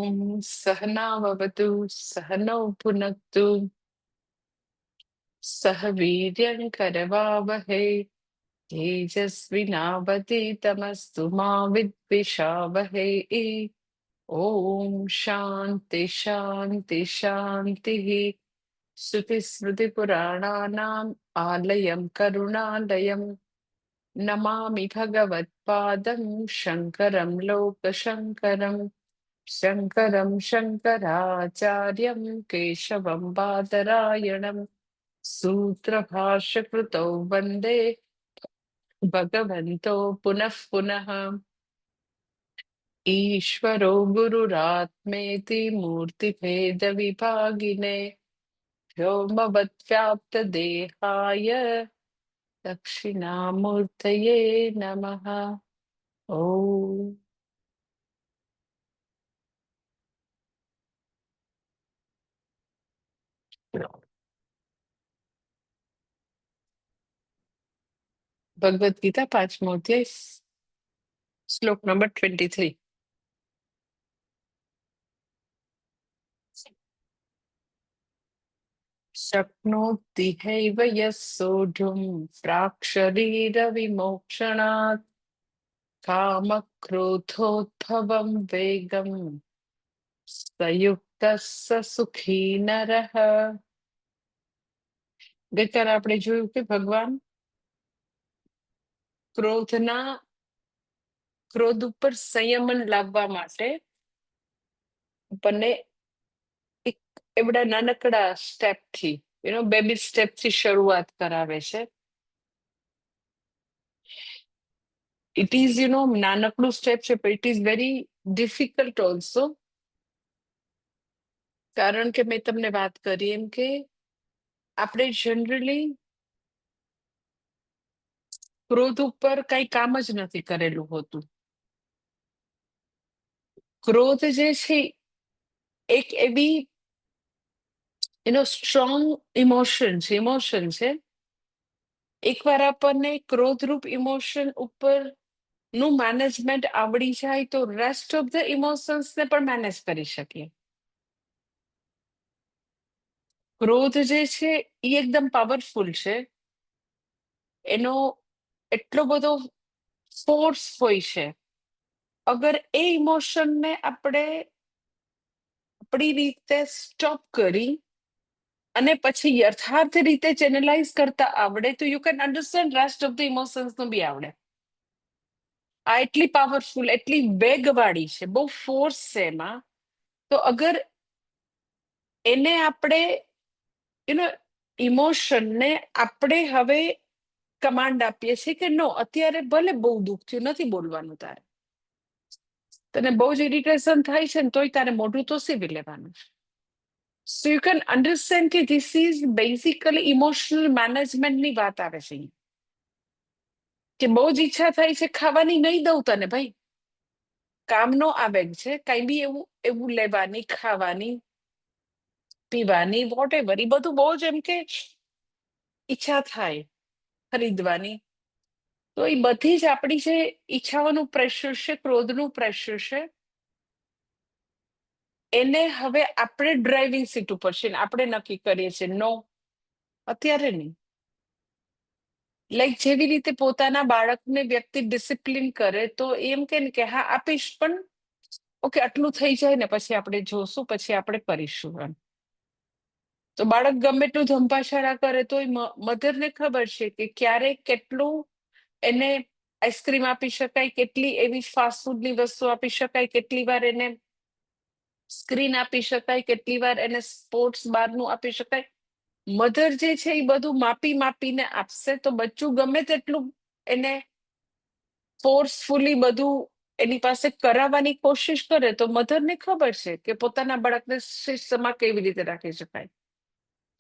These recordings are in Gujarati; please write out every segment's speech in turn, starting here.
ॐ सहनाववतु सहनौ पुनक्तु सह वीर्यं करवावहै तेजस्विनावतीतमस्तु मा विद्विषावहै। ॐ शान्ति शान्ति शान्तिः। श्रुतिस्मृतिपुराणानाम् आलयं करुणालयं नमामि भगवत्पादं शङ्करं लोकशङ्करम्। शङ्करं शङ्कराचार्यं केशवं बादरायणं सूत्रभाष्यकृतौ वन्दे भगवन्तो पुनः पुनः। ईश्वरो गुरुरात्मेति मूर्तिभेदविभागिने व्योमवद्व्याप्तदेहाय दक्षिणामूर्तये नमः। ॐ भगवद गीता 5मो अध्याय श्लोक नंबर 23। शक्नोति हैव यः सोढुं प्राक्शरीरविमोक्षणात् कामक्रोधोद्भवं वेगं स युक्तः स सुखी नरः। ગઈકાલે આપણે જોયું કે ભગવાન ક્રોધ ઉપર સંયમન લાવવા માટે આપણને એક એવડા નાનકડા સ્ટેપ થી બેબી સ્ટેપ થી શરૂઆત કરાવે છે. ઇટ ઇઝ નાનકડું સ્ટેપ છે પણ it is very difficult also. કારણ કે મેં તમને વાત કરી એમ કે આપણે જનરલી ક્રોધ ઉપર કઈ કામ જ નથી કરેલું હોતું. ક્રોધ જે છે એક એવી સ્ટ્રોંગ ઇમોશન છે. એકવાર આપણને ક્રોધરૂપ ઇમોશન ઉપર નું મેનેજમેન્ટ આવડી જાય તો રેસ્ટ ઓફ ધ ઇમોશન્સ ને પણ મેનેજ કરી શકીએ. ક્રોધ જે છે એ એકદમ પાવરફુલ છે. એનો એટલો બધો ફોર્સ હોય છે. અગર એ ઇમોશનને આપણે આપણી રીતે સ્ટોપ કરી અને પછી યથાર્થ રીતે ચેનલાઇઝ કરતા આવડે તો you can understand rest of the emotions નું બી આવડે. આ એટલી પાવરફુલ, એટલી વેગવાળી છે, બહુ ફોર્સ છે એમાં. તો અગર એને આપણે ઇમોશનને આપણે હવે કમાન્ડ આપીએ છીએ કે નો, અત્યારે ભલે બહુ દુઃખ થયું, નથી બોલવાનું તારે, તને બહુ જ ઇરિટેશન થાય છે ને તોય તારે મોઢું તો સીવી લેવાનું. સો યુ કેન અન્ડરસ્ટેન્ડ કે ધીસ ઇઝ બેઝિકલી ઇમોશનલ મેનેજમેન્ટની વાત આવે છે. કે બહુ જ ઈચ્છા થાય છે ખાવાની, નહીં દઉં તને ભાઈ, કામનો આવેગ છે, કઈ બી એવું લેવાની, ખાવાની, પીવાની, વોટ એવર, એ બધું બહુ જ એમ કે ઈચ્છા થાય ખરીદવાની. તો એ બધી જ આપણી જે ઈચ્છાઓનું પ્રેશર છે, ક્રોધનું પ્રેશર છે, એને હવે આપણે ડ્રાઇવિંગ સીટ ઉપર છે, આપણે નક્કી કરીએ છીએ નો, અત્યારે નહીં. લાઈક જેવી રીતે પોતાના બાળકને વ્યક્તિ ડિસિપ્લિન કરે તો એમ કે હા આપીશ, પણ ઓકે આટલું થઈ જાય ને પછી આપણે જોશું, પછી આપણે કરીશું એમ. તો બાળક ગમે એટલું ધંપાછાડા કરે તો મધરને ખબર છે કે ક્યારે કેટલું એને આઈસ્ક્રીમ આપી શકાય, કેટલી એવી ફાસ્ટ ફૂડની વસ્તુ આપી શકાય, કેટલી વાર એને સ્ક્રીન આપી શકાય, કેટલી વાર એને સ્પોર્ટ્સ બારનું આપી શકાય. મધર જે છે એ બધું માપી માપીને આપશે તો બચ્ચું ગમે તેટલું એને ફોર્સફુલી બધું એની પાસે કરાવવાની કોશિશ કરે તો મધરને ખબર છે કે પોતાના બાળકને શિસ્તમાં કેવી રીતે રાખી શકાય.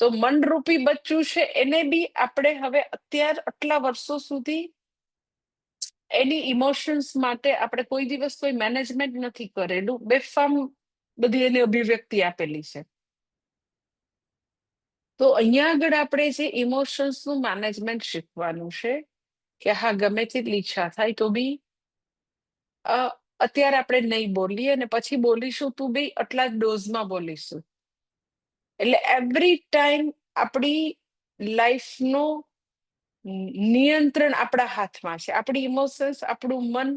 તો મનરૂપી બચ્ચું છે એને બી આપણે હવે આટલા વર્ષો સુધી એની ઇમોશન્સ માટે આપણે કોઈ દિવસ કોઈ મેનેજમેન્ટ નથી કરેલું, બેફામ બધી એની અભિવ્યક્તિ આપેલી છે. તો અહીંયા આગળ આપણે જે ઇમોશન્સનું મેનેજમેન્ટ શીખવાનું છે કે હા ગમે તેટલી ઈચ્છા થાય તો બી અત્યારે આપણે નહીં બોલીએ અને પછી બોલીશું તું બી આટલા જ ડોઝમાં બોલીશું. એટલે એવરી ટાઈમ આપણી લાઈફનો નિયંત્રણ આપણા હાથમાં છે. આપણી ઇમોશન્સ, આપણું મન,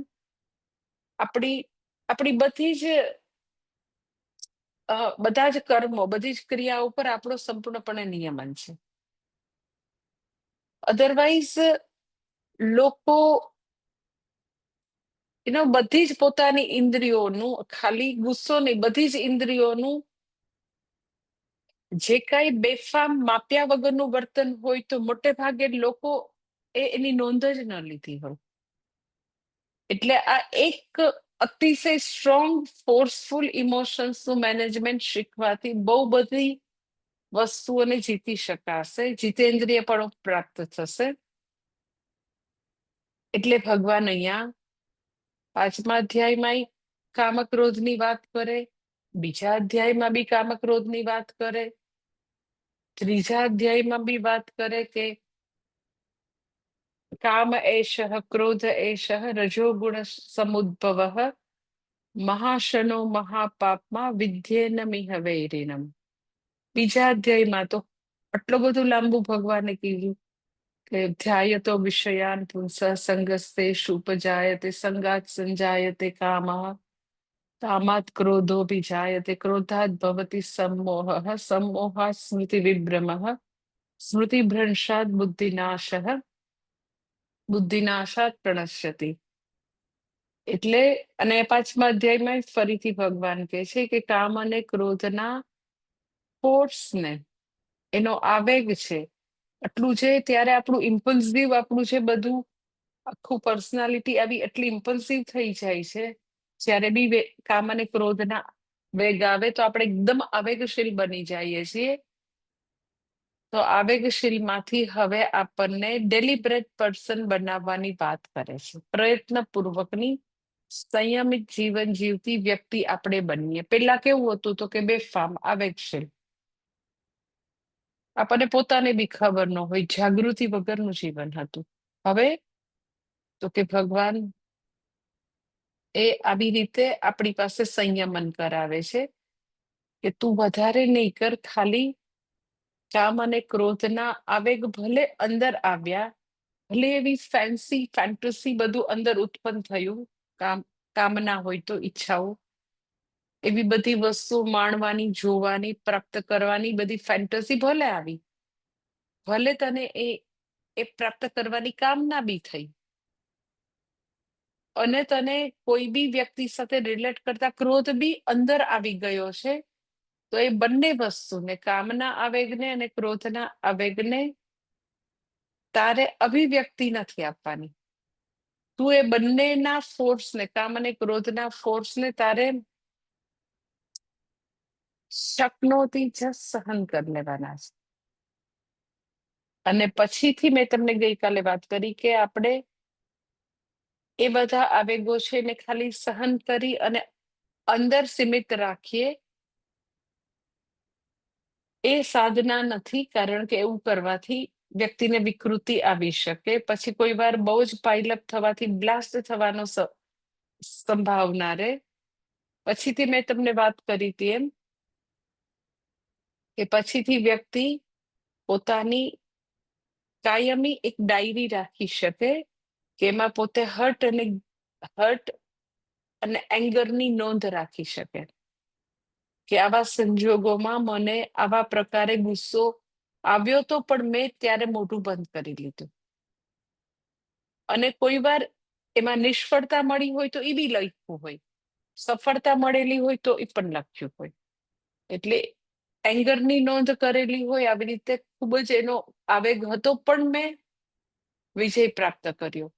આપણી આપણી બધી જ બધા જ કર્મો, બધી જ ક્રિયાઓ પર આપણો સંપૂર્ણપણે નિયમન છે. અધરવાઇઝ લોકો બધી જ પોતાની ઇન્દ્રિયોનું, ખાલી ગુસ્સો નહીં, બધી જ ઇન્દ્રિયોનું જે કાંઈ બેફામ માપ્યા વગરનું વર્તન હોય તો મોટે ભાગે લોકો એની નોંધ જ ન લીધી હોય. એટલે આ એક અતિશય સ્ટ્રોંગ ફોર્સફુલ ઇમોશન્સનું મેનેજમેન્ટ શીખવાથી બહુ બધી વસ્તુઓને જીતી શકાશે, જીતેન્દ્રિય પણ પ્રાપ્ત થશે. એટલે ભગવાન અહીંયા 5મા અધ્યાયમાં કામક્રોધની વાત કરે, બીજા અધ્યાયમાં બી કામક્રોધની વાત કરે, ત્રીજા અધ્યાયમાં બી વાત કરે કે કામ એષઃ ક્રોધ એષઃ રજોગુણ સમુદ્ભવઃ મહાશનો મહાપાપમાં વિદ્યેન મિહ વૈરિણમ. બીજા અધ્યાયમાં તો આટલું બધું લાંબુ ભગવાને કીધું કે ધ્યાયતો વિષયાન પુંસઃ સંગસ્તેષુ ઉપજાયતે સંગાત સંજાયતે કામઃ કામાત ક્રોધોऽભિજાયતે ક્રોધાત ભવતિ सम्मोहः सम्मोहात् સ્મૃતિ વિભ્રમઃ સ્મૃતિભ્રંશાત બુદ્ધિનાશઃ બુદ્ધિનાશાત પ્રણશ્યતિ. એટલે અને 5મા અધ્યાયમાં ફરીથી ભગવાન કહે છે કે કામ અને ક્રોધના ફોર્સને, એનો આવેગ છે, આટલું છે ત્યારે આપણું ઇમ્પલ્સિવ, આપણું છે બધું આખું પર્સનાલિટી આવી એટલી ઇમ્પલ્સિવ થઈ જાય છે. જ્યારે બી કામ અને ક્રોધના વેગ આવે તો આપણે એકદમ આવેગશીલ બની જઈએ છીએ. તો આવેગશીલમાંથી હવે આપણને ડેલિબરેટ પર્સન બનાવવાની વાત કરે છે. પ્રયત્નપૂર્વકની સંયમિત જીવન જીવતી વ્યક્તિ આપણે બનીએ. પેલા કેવું હતું તો કે બેફામ, આવેગશીલ, આપણને પોતાને બી ખબર ન હોય, જાગૃતિ વગરનું જીવન હતું. હવે તો કે ભગવાન આવી રીતે આપણી પાસે સંયમન કરાવે છે કે તું વધારે નહીં કર, ખાલી કામ અને ક્રોધના આવેગ ભલે અંદર આવ્યા, ભલે એવી ફેન્ટસી બધું અંદર ઉત્પન્ન થયું, કામના હોય તો ઈચ્છાઓ, એવી બધી વસ્તુ માણવાની, જોવાની, પ્રાપ્ત કરવાની બધી ફેન્ટસી ભલે આવી, ભલે તને એ પ્રાપ્ત કરવાની કામના બી થઈ, અને તને કોઈ બી વ્યક્તિ સાથે રિલેટ કરતા ક્રોધ બી અંદર આવી ગયો છે, તો એ બંને વસ્તુને, કામના આવેગને અને ક્રોધના આવેગને તારે અભિવ્યક્તિ નથી આપવાની. તું એ બંનેના ફોર્સને, કામ અને ક્રોધના ફોર્સને તારે શકનોતી જ સહન કરી લેવાના છે. અને પછીથી મેં તમને ગઈકાલે વાત કરી કે આપણે એ બધા આવેગો છે એને ખાલી સહન કરી અને અંદર સીમિત રાખીએ, એ સાધના નથી. કારણ કે એવું કરવાથી વ્યક્તિને વિકૃતિ આવી શકે, પછી કોઈ વાર બહુ જ પાઇલઅપ થવાથી બ્લાસ્ટ થવાનો સંભાવના રહે. પછીથી મેં તમને વાત કરી હતી એમ કે પછીથી વ્યક્તિ પોતાની કાયમી એક ડાયરી રાખી શકે કે એમાં પોતે હર્ટ અને એંગરની નોંધ રાખી શકે કે આવા સંજોગોમાં મને આવા પ્રકારે ગુસ્સો આવ્યો તો પણ મેં ત્યારે મોઢું બંધ કરી લીધું. અને કોઈ વાર એમાં નિષ્ફળતા મળી હોય તો એ બી લખ્યું હોય, સફળતા મળેલી હોય તો એ પણ લખ્યું હોય. એટલે એંગરની નોંધ કરેલી હોય, આવી રીતે ખૂબ જ એનો આવેગ હતો પણ મેં વિજય પ્રાપ્ત કર્યો.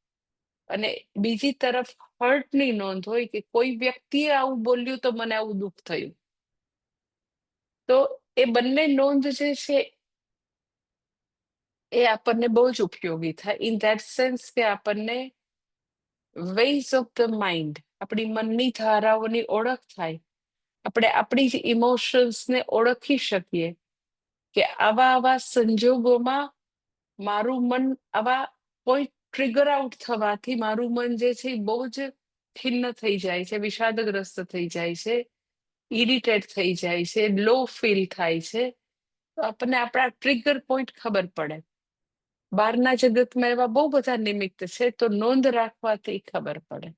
અને બીજી તરફ હર્ટની નોંધ હોય કે કોઈ વ્યક્તિએ આવું બોલ્યું તો મને આવું દુઃખ થયું. તો એ બંને નોંધ જે છે એ આપણને બહુ જ ઉપયોગી થાય, ઇન ધેટ સેન્સ કે આપણને વેઝ ઓફ ધ માઇન્ડ, આપણી મનની ધારાઓની ઓળખ થાય, આપણે આપણી જ ઇમોશન્સને ઓળખી શકીએ કે આવા સંજોગોમાં મારું મન આવા કોઈ ટ્રિગર આઉટ થવાથી મારું મન જે છે બહુ જ ખિન્ન થઈ જાય છે, વિષાદગ્રસ્ત થઈ જાય છે, ઇરિટેટ થઈ જાય છે, લો ફીલ થાય છે, તો આપણને આપણા ટ્રિગર પોઈન્ટ ખબર પડે. બહારના જગતમાં એવા બહુ બધા નિમિત્ત છે, તો નોંધ રાખવાથી ખબર પડે.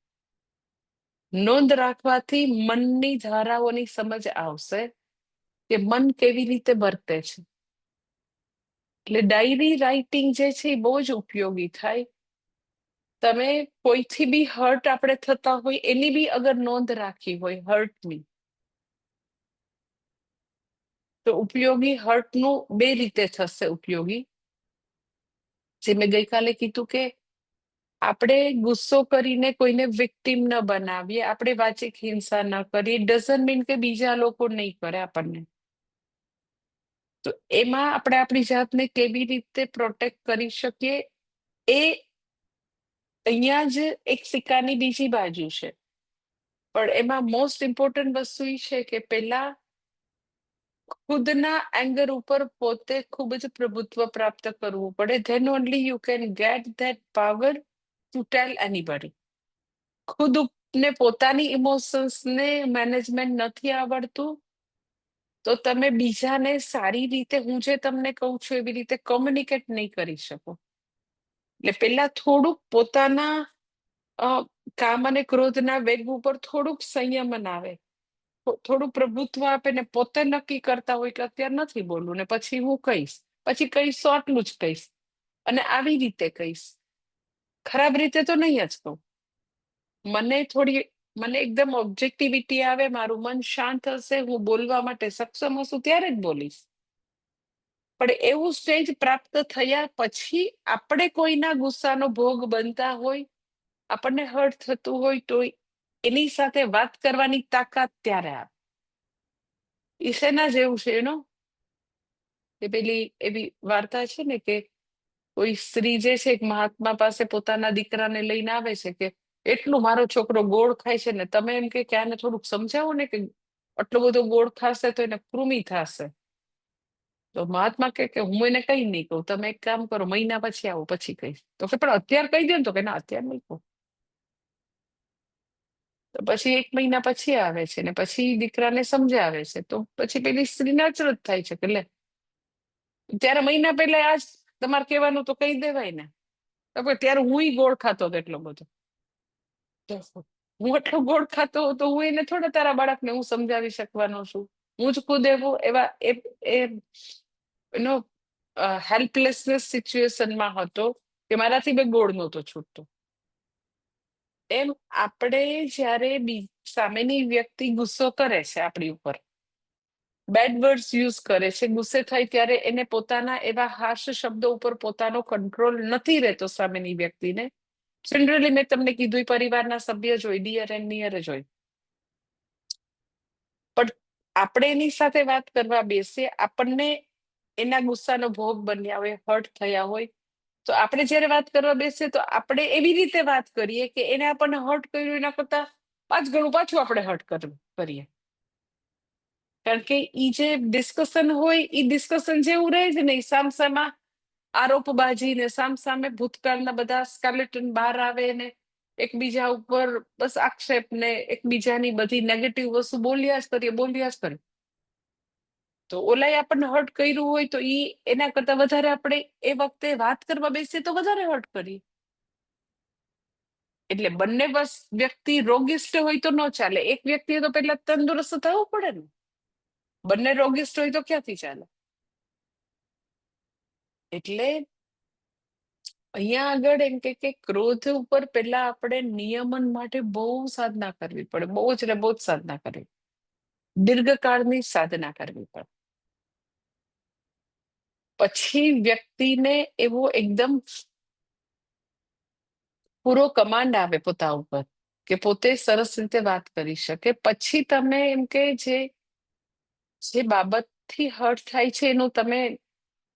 નોંધ રાખવાથી મનની ધારાઓની સમજ આવશે કે મન કેવી રીતે વર્તે છે. એટલે ડાયરી રાઇટિંગ જે છે એ બહુ જ ઉપયોગી થાય. તમે કોઈથી બી હર્ટ આપણે થતા હોય એની બી અગર નોંધ રાખી હોય હર્ટની, તો ઉપયોગી હર્ટનું બે રીતે થશે ઉપયોગી. જે મેં ગઈકાલે કીધું કે આપણે ગુસ્સો કરીને કોઈને વિક્ટિમ ન બનાવીએ, આપણે વાચિક હિંસા ન કરીએ, ડઝન્ટ મીન કે બીજા લોકો નહીં કરે આપણને. તો એમાં આપણે આપણી જાતને કેવી રીતે પ્રોટેક્ટ કરી શકીએ, એ અહીંયા જ એક સિક્કાની બીજી બાજુ છે. પણ એમાં મોસ્ટ ઇમ્પોર્ટન્ટ વસ્તુ એ છે કે પેલા ખુદના એંગર ઉપર પોતે ખૂબ જ પ્રભુત્વ પ્રાપ્ત કરવું પડે. Than only you can get that power to tell anybody. ખુદ ને પોતાની ઇમોશન્સને મેનેજમેન્ટ નથી આવડતું, તો તમે બીજાને સારી રીતે, હું જે તમને કહું છું એવી રીતે કોમ્યુનિકેટ નહીં કરી શકો. એટલે પેલા થોડુંક પોતાના કામ અને ક્રોધના વેગ ઉપર થોડુંક સંયમન આવે, થોડું પ્રભુત્વ આપે ને પોતે નક્કી કરતા હોય કે અત્યારે નથી બોલવું ને પછી હું કહીશ, પછી કહીશ તો આટલું જ કહીશ અને આવી રીતે કહીશ. ખરાબ રીતે તો નહીં જ કહું. મને એકદમ ઓબ્જેક્ટિવિટી આવે, મારું મન શાંત હશે, હું બોલવા માટે સક્ષમ હશું ત્યારે જ બોલીશ. પણ એવું સ્ટેજ પ્રાપ્ત થયા પછી આપણે કોઈના ગુસ્સાનો ભોગ બનતા હોય, આપણને હર્ટ થતું હોય, તો એની સાથે વાત કરવાની તાકાત ત્યારે આવે. એ શેના જેવું છે એનો, એ પેલી એવી વાર્તા છે ને કે કોઈ સ્ત્રી જે છે એક મહાત્મા પાસે પોતાના દીકરાને લઈને આવે છે કે એટલું મારો છોકરો ગોળ ખાય છે ને તમે એમ કે આને થોડુંક સમજાવો ને કે આટલો બધો ગોળ ખાશે તો એને કૃમિ થશે. તો મહાત્મા કે હું એને કઈ નહીં કહું, તમે એક કામ કરો, મહિના પછી આવો પછી કહીશ. તો કે પણ અત્યારે કહી દે ને, તો કે ના અત્યારે નહીં કહું. તો પછી 1 મહિના પછી આવે છે ને પછી દીકરાને સમજાવે છે, તો પછી પેલી સ્ત્રીને અચરજ થાય છે કે લે, ત્યારે મહિના પહેલા આજ તમારે કહેવાનું તો કહી દેવાય ને. તો ત્યારે હું ગોળ ખાતો હતો એટલો બધો. હું એટલો ગોળ ખાતો તો હું એને થોડા તારા બાળકને હું સમજાવી શકવાનો છું. હું જ ખુદ એનો હેલ્પલેસનેસ સિચ્યુએશનમાં હતો કે મારાથી બે ગોળ નહોતો છૂટતો. એમ આપણે જ્યારે સામેની વ્યક્તિ ગુસ્સો કરે છે આપણી ઉપર, બેડ વર્ડ્સ યુઝ કરે છે, ગુસ્સે થાય ત્યારે એને પોતાના એવા હાર્શ શબ્દો ઉપર પોતાનો કંટ્રોલ નથી રહેતો સામેની વ્યક્તિને. જનરલી મેં તમને કીધું પરિવારના સભ્ય જ હોય, ડિયર એન્ડ નિયર જ હોય. પણ આપણે એની સાથે વાત કરવા બેસીએ, આપણને એના ગુસ્સાનો ભોગ બન્યા હોય, હર્ટ થયા હોય, તો આપણે જયારે વાત કરવા બેસીએ તો આપણે એવી રીતે વાત કરીએ કે એને આપણને હર્ટ કર્યું એના કરતા 5 ગણું પાછું આપણે હર્ટ કરીએ. કારણ કે ઈ જે ડિસ્કશન હોય એ ડિસ્કશન જેવું રહે જ નહીં. સામસામા આરોપબાજી ને સામસામે ભૂતકાળના બધા સ્કેલેટન બહાર આવે ને એકબીજા ઉપર બસ આક્ષેપ ને એકબીજાની બધી નેગેટિવ વસ્તુ બોલ્યા જ કરીએ. તો ઓલાએ આપણને હર્ટ કર્યું હોય તો એના કરતા વધારે આપણે એ વખતે વાત કરવા બેસીએ તો વધારે હર્ટ કરીએ. એટલે બંને બસ વ્યક્તિ રોગિષ્ટ હોય તો ન ચાલે, એક વ્યક્તિએ તો પેલા તંદુરસ્ત થવું પડે ને. બંને રોગિષ્ટ હોય તો ક્યાંથી ચાલે. એટલે અહીંયા આગળ એમ કે ક્રોધ ઉપર પેલા આપણે નિયમન માટે બહુ સાધના કરવી પડે, બહુ જ સાધના કરવી, દીર્ઘકાળની સાધના કરવી પડે. પછી વ્યક્તિને એવો એકદમ પૂરો કમાન્ડ આવે પોતા ઉપર કે પોતે સરસ રીતે વાત કરી શકે. પછી તમે એમ કે જે બાબતથી હર્ટ થાય છે એનું તમે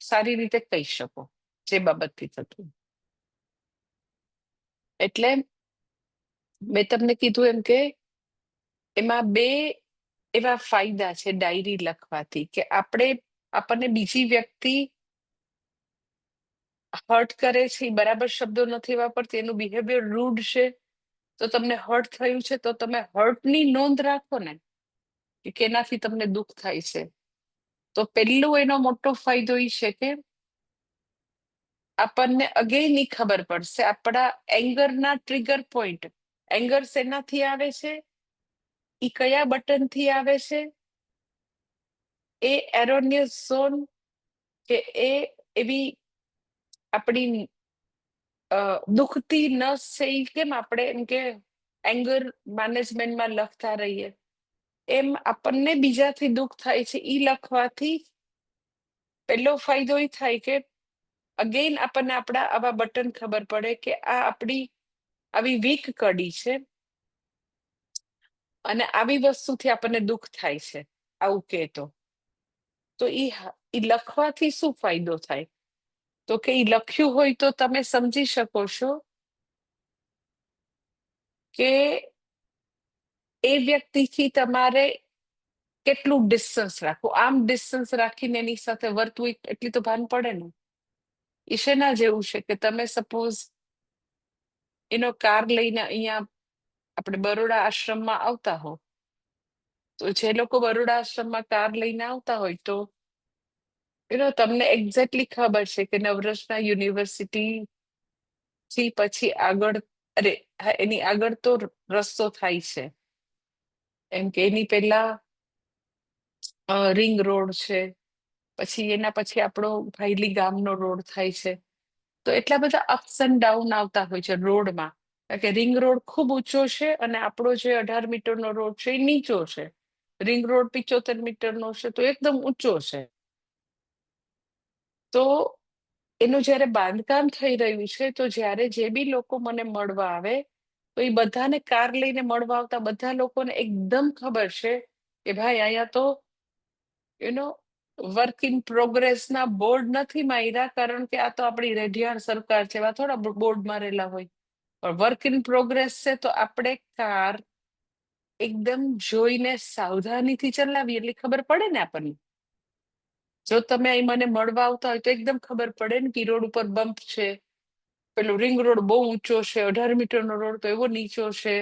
સારી રીતે કહી શકો, જે બાબતથી થતું. એટલે મેં તમને કીધું એમ કે એમાં 2 એવા ફાયદા છે ડાયરી લખવાથી કે આપણને બીજી વ્યક્તિ હર્ટ કરે છે, બરાબર શબ્દો નથી વાપરતી, એનું બિહેવિયર રૂડ છે, તો તમને હર્ટ થયું છે તો તમે હર્ટની નોંધ રાખો ને, કે કેનાથી તમને દુઃખ થાય છે. તો પહેલું એનો મોટો ફાયદો એ છે કે આપણને અગેન ઈ ખબર પડશે આપણા એંગરના ટ્રિગર પોઈન્ટ. એંગર શેનાથી આવે છે, ઈ કયા બટનથી આવે છે, એ એરોનિયસ ઝોન કે એ એવી આપણી દુખતી નસ છે ઈ કેમ આપણે એમ કે એંગર મેનેજમેન્ટમાં લખતા રહીએ, એમ આપણને બીજાથી દુઃખ થાય છે ઈ લખવાથી પહેલો ફાયદો એ થાય કે અગેન આપણને આપણા આવા બટન ખબર પડે કે આ આપણી આવી વીક કડી છે અને આવી વસ્તુથી આપણને દુઃખ થાય છે આવું કહેતો. તો ઈ લખવાથી શું ફાયદો થાય, તો કે ઈ લખ્યું હોય તો તમે સમજી શકો છો કે એ વ્યક્તિથી તમારે કેટલું ડિસ્ટન્સ રાખવું. આમ ડિસ્ટન્સ રાખીને એની સાથે વર્તવું એટલી તો ભાન પડે ને. એ શેના જેવું છે કે તમે સપોઝ એનો કાર લઈને અહીંયા આપણે બરોડા આશ્રમમાં આવતા હો, તો જે લોકો બરોડા આશ્રમમાં કાર લઈને આવતા હોય તો તમને એક્ઝેક્ટલી ખબર છે કે નવરત્ન યુનિવર્સિટી થી પછી આગળ એની આગળ તો રસ્તો થાય છે, એમ કે એની પેલા રિંગ રોડ છે, પછી એના પછી આપણો ભાઈલી ગામનો રોડ થાય છે. તો એટલા બધા અપ્સ એન્ડ ડાઉન આવતા હોય છે રોડમાં, કે રિંગ રોડ ખૂબ ઊંચો છે અને આપણો જે 18 મીટરનો રોડ છે એ નીચો છે. રિંગ રોડ 75 મીટરનો છે તો એકદમ ઊંચો છે. તો એનું જયારે બાંધકામ થઈ રહ્યું છે તો જ્યારે જે બી લોકો મને મળવા આવે તો એ બધાને કાર લઈને મળવા આવતા બધા લોકોને એકદમ ખબર છે કે ભાઈ અહીંયા તો વર્ક ઇન પ્રોગ્રેસ ના બોર્ડ નથી માર્યા, કારણ કે આ તો આપણી રેઢિયાળ સરકાર છે, એવા થોડા બોર્ડ મારેલા હોય. પણ વર્ક ઇન પ્રોગ્રેસ છે તો આપણે કાર એકદમ જોઈને સાવધાનીથી ચલાવીએ એટલે ખબર પડે ને આપણને. જો તમે અહીં મને મળવા આવતા હોય તો એકદમ ખબર પડે ને કે રોડ ઉપર બમ્પ છે, પેલો રિંગ રોડ બહુ ઊંચો છે, 18 મીટરનો રોડ તો એવો નીચો છે.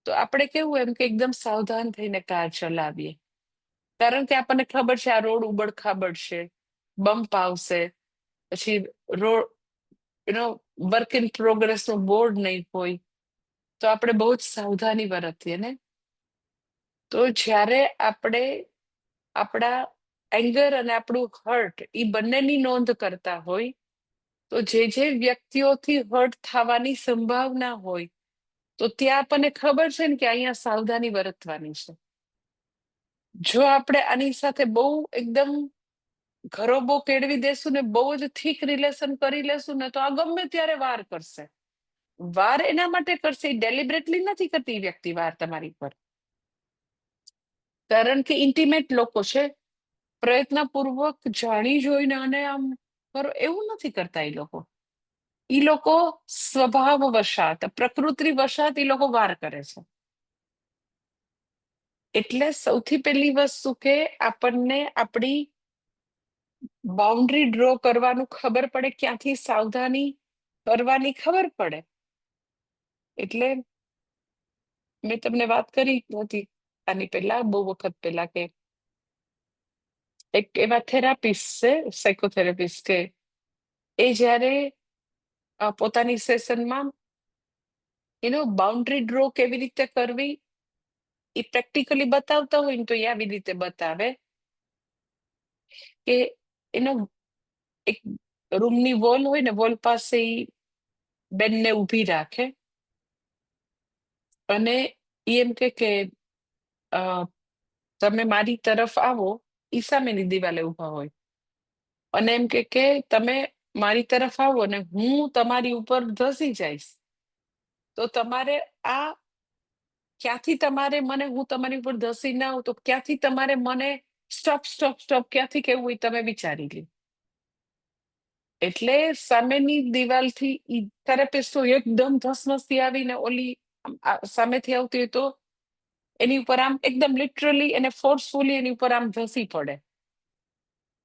તો આપણે કેવું એમ કે એકદમ સાવધાન થઈને કાર ચલાવીએ, કારણ કે આપણને ખબર છે આ રોડ ઉબડ ખાબડ છે, બમ્પ આવશે, પછી રોડ વર્ક ઇન પ્રોગ્રેસ નું બોર્ડ નહીં હોય, તો આપણે બહુ જ સાવધાની વર્તીએ ને. તો જ્યારે આપણે આપણા એંગર અને આપણું હર્ટ એ બંનેની નોંધ કરતા હોય, તો જે વ્યક્તિઓથી હર્ટ થવાની સંભાવના હોય તો ત્યાં આપણને ખબર છે ને કે અહીંયા સાવધાની વર્તવાની છે. જો આપણે આની સાથે બહુ એકદમ ઘરો બહુ કેળવી દેશું ને બહુ જ થીક રિલેશન કરી લેશું ને તો આ ગમે ત્યારે વાર કરશે. વાર એના માટે કરશે, ડેલિબરેટલી નથી કરતી વ્યક્તિ વાર તમારી પર, કારણ કે ઇન્ટિમેટ લોકો છે, પ્રયત્નપૂર્વક જાણી જોઈને અને આમ કરો એવું નથી કરતા એ લોકો. ઈ લોકો સ્વભાવ વશાત, પ્રકૃતિ વશાત એ લોકો વાર કરે છે. એટલે સૌથી પહેલી વસ્તુ કે આપણને આપણી બાઉન્ડ્રી ડ્રો કરવાનું ખબર પડે, ક્યાંથી સાવધાની કરવાની ખબર પડે. એટલે મેં તમને વાત કરી હતી આની પહેલા, બહુ વખત પહેલા, કે એક એવા થેરાપિસ્ટ છે, સાયકોથેરાપિસ્ટ, કે એ જ્યારે પોતાની સેશનમાં બાઉન્ડ્રી ડ્રો કેવી રીતે કરવી એ પ્રેક્ટિકલી બતાવતા હોય ને તો એ આવી રીતે બતાવે કે એનો એક રૂમની વોલ હોય ને, વોલ પાસે ઈ બેનને ઊભી રાખે અને એમ કે તમે મારી તરફ આવો, ઈ સામેની દિવાલે ઊભા હોય, અને એમ કે તમે મારી તરફ આવો ને હું તમારી ઉપર ધસી જઈશ, તો તમારે આ ક્યાંથી તમારે મને, હું તમારી ઉપર ધસી ના આવું તો ક્યાંથી તમારે મને સ્ટોપ સ્ટોપ સ્ટોપ ક્યાંથી કેવું હોય તમે વિચારી લે. એટલે સામેની દિવાલથી ઈ થેરાપિસ્ટ એકદમ ધસમસતી આવીને ઓલી સામેથી આવતી હોય તો એની ઉપર આમ એકદમ લિટરલી અને ફોર્સફુલી એની ઉપર આમ ધસી પડે.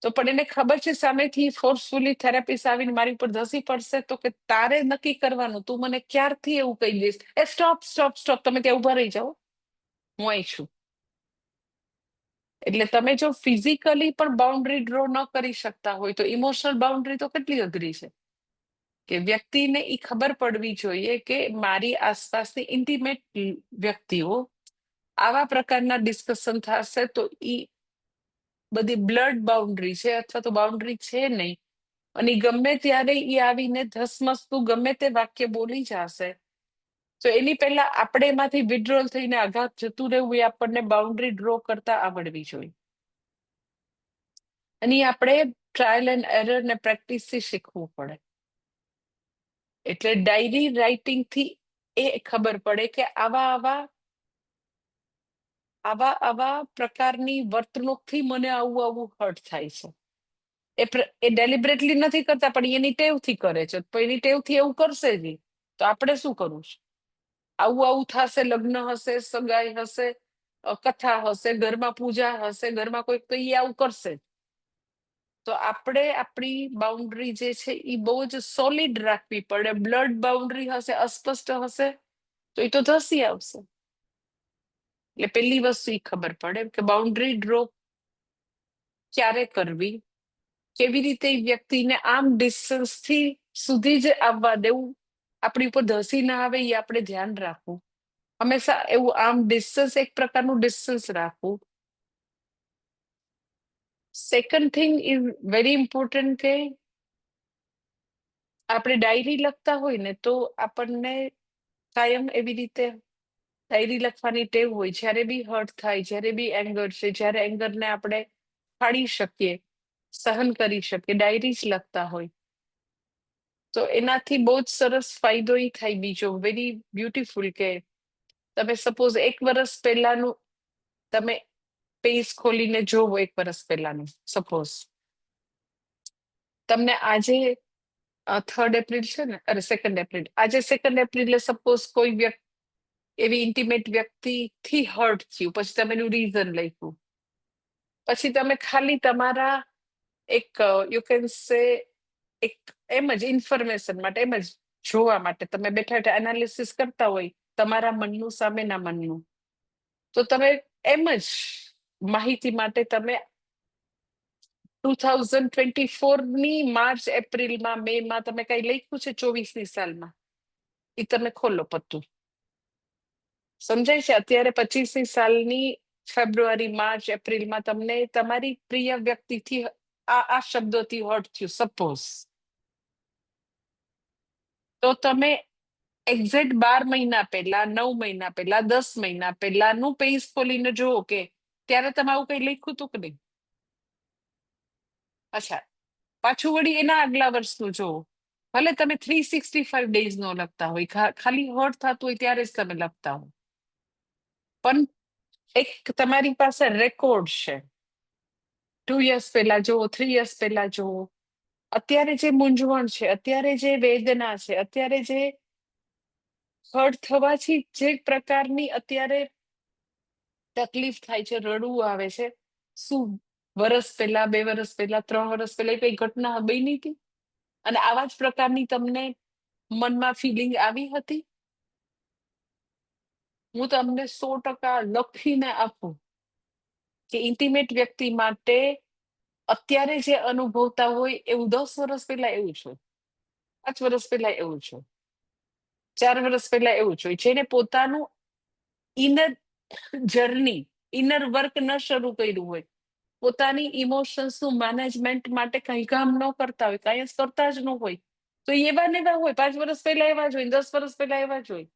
તો પણ એને ખબર છે સામેથી ફોર્સફુલી થેરાપિસ્ટ આવીને મારી ઉપર ધસી પડશે, તો કે તારે નક્કી કરવાનું, તું મને ક્યારથી એવું કહી દઈશ, એ સ્ટોપ સ્ટોપ સ્ટોપ, તમે ત્યાં ઉભા રહી જાઓ, હું અહીં છું. એટલે તમે જો ફિઝિકલી પણ બાઉન્ડ્રી ડ્રો ન કરી શકતા હોય તો ઇમોશનલ બાઉન્ડ્રી તો કેટલી અઘરી છે. કે વ્યક્તિને એ ખબર પડવી જોઈએ કે મારી આસપાસની ઇન્ટિમેટ વ્યક્તિઓ આવા પ્રકારના ડિસ્કશન થશે તો એ બધી બ્લડ બાઉન્ડ્રી છે અથવા તો બાઉન્ડ્રી છે નહીં, અને ગમે ત્યારે એ આવીને ધસમસતું ગમે તે વાક્ય બોલી જશે, તો એની પહેલા આપણે એમાંથી વિડ્રોલ થઈને આઘાત જતું રહેવું એ આપણને બાઉન્ડ્રી ડ્રો કરતા આવડવી જોઈએ. અને આપણે ટ્રાયલ એન્ડ એરર ને પ્રેક્ટિસ થી શીખવું પડે. એટલે ડાયરી રાઇટિંગ થી એ ખબર પડે કે આવા પ્રકારની વર્તણૂકથી મને આવું આવું હર્ટ થાય છે. એ ડેલિબરેટલી નથી કરતા, પણ એની ટેવથી કરે છે, તો એની ટેવથી એવું કરશે જ. તો આપણે શું કરવું છે? આવું આવું થશે, લગ્ન હશે, સગાઈ હશે, કથા હશે, ઘરમાં પૂજા હશે, ઘરમાં કોઈક, તો એ આવું કરશે. તો આપણે આપણી બાઉન્ડ્રી જે છે એ બહુ જ સોલિડ રાખવી પડે. બ્લડ બાઉન્ડ્રી હશે, અસ્પષ્ટ હશે, તો એ તો ધસી આવશે. એટલે પેલી વસ્તુ એ ખબર પડે કે બાઉન્ડ્રી ડ્રો ક્યારે કરવી, કેવી રીતે વ્યક્તિને આમ ડિસ્ટન્સ થી સુધી જ આવવા દેવું, આપણી ઉપર ધસી ના આવે એ આપણે ધ્યાન રાખવું. હંમેશા એવું આમ ડિસ્ટન્સ, એક પ્રકારનું ડિસ્ટન્સ રાખવું. Second thing is very important કે આપણે ડાયરી લખતા હોય ને તો આપણને કાયમ એવી રીતે ડાયરી લખવાની ટેવ હોય. જ્યારે બી હર્ટ થાય, જ્યારે બી એંગર છે, જ્યારે એંગરને આપણે ફાડી શકીએ, સહન કરી શકીએ, ડાયરી જ લખતા હોય, તો એનાથી બહુ જ સરસ ફાયદો એ થાય બીજો, વેરી બ્યુટીફુલ, કે તમે સપોઝ 1 વર્ષ પહેલાનું તમે પેજ ખોલીને જોવો, 1 વર્ષ પહેલાનું, સપોઝ તમને આજે 3 એપ્રિલ છે ને, અરે 2 એપ્રિલ, આજે 2 એપ્રિલે સપોઝ કોઈ વ્યક્તિ, એવી ઇન્ટિમેટ વ્યક્તિથી હર્ટ થયું, પછી તમે એનું રીઝન લખ્યું, પછી તમે ખાલી તમારા એક યુ કેન સે એક એમ જ ઇન્ફોર્મેશન માટે, એમ જ જોવા માટે તમે બેઠા બેઠા એનાલિસિસ કરતા હોય તમારા મનનું, સામેના મનનું, તો તમે એમ જ માહિતી માટે તમે 2024ની માર્ચ, એપ્રિલમાં, મેમાં તમે કઈ લખ્યું છે 24ની સાલમાં, એ તમે ખોલો પત્તું, સમજાય છે? અત્યારે 25ની સાલની ફેબ્રુઆરી, માર્ચ, એપ્રિલમાં તમને તમારી પ્રિય વ્યક્તિથી આ શબ્દોથી હર્ટ થયું, સપોઝ, તો તમે એક્ઝેક્ટ 12 મહિના પહેલા, 9 મહિના પહેલા, 10 મહિના પહેલાનું પેજ ખોલીને જુઓ કે ત્યારે તમે આવું કઈ લખ્યું હતું કે નહીં. અચ્છા, પાછું વળી એના આગલા વર્ષનું જુઓ, ભલે તમે 365 ડેઝ નો લખતા હોય, ખાલી હર્ટ થતું હોય ત્યારે જ તમે લખતા હો, પણ એક તમારી પાસે રેકોર્ડ છે. 2 યર્સ પહેલા જુઓ, 3 યર્સ પહેલા જુઓ, અત્યારે જે મૂંઝવણ છે, અત્યારે જે વેદના છે, અત્યારે જે હર્ટ થવાથી જે પ્રકારની અત્યારે તકલીફ થાય છે, રડવું આવે છે, શું 1 વર્ષ પહેલા, 2 વર્ષ પહેલા, 3 વર્ષ પહેલા એ કઈ ઘટના બની હતી? અને આવા જ પ્રકારની તમને મનમાં ફિલિંગ આવી હતી? હું તમને 100% લખીને આપું કે ઇન્ટિમેટ વ્યક્તિ માટે અત્યારે જે અનુભવતા હોય એવું 10 વર્ષ પહેલા એવું છે, 5 વર્ષ પહેલા એવું છે, 4 વર્ષ પહેલા એવું છે, જેને પોતાનું ઇનર જર્ની, ઇનર વર્ક ન શરૂ કર્યું હોય, પોતાની ઇમોશન્સનું મેનેજમેન્ટ માટે કંઈ કામ ન કરતા હોય, કંઈ જ કરતા જ ન હોય, તો એવા ને એવા હોય. 5 વર્ષ પહેલા એવા જ હોય, 10 વર્ષ પહેલા એવા જ હોય.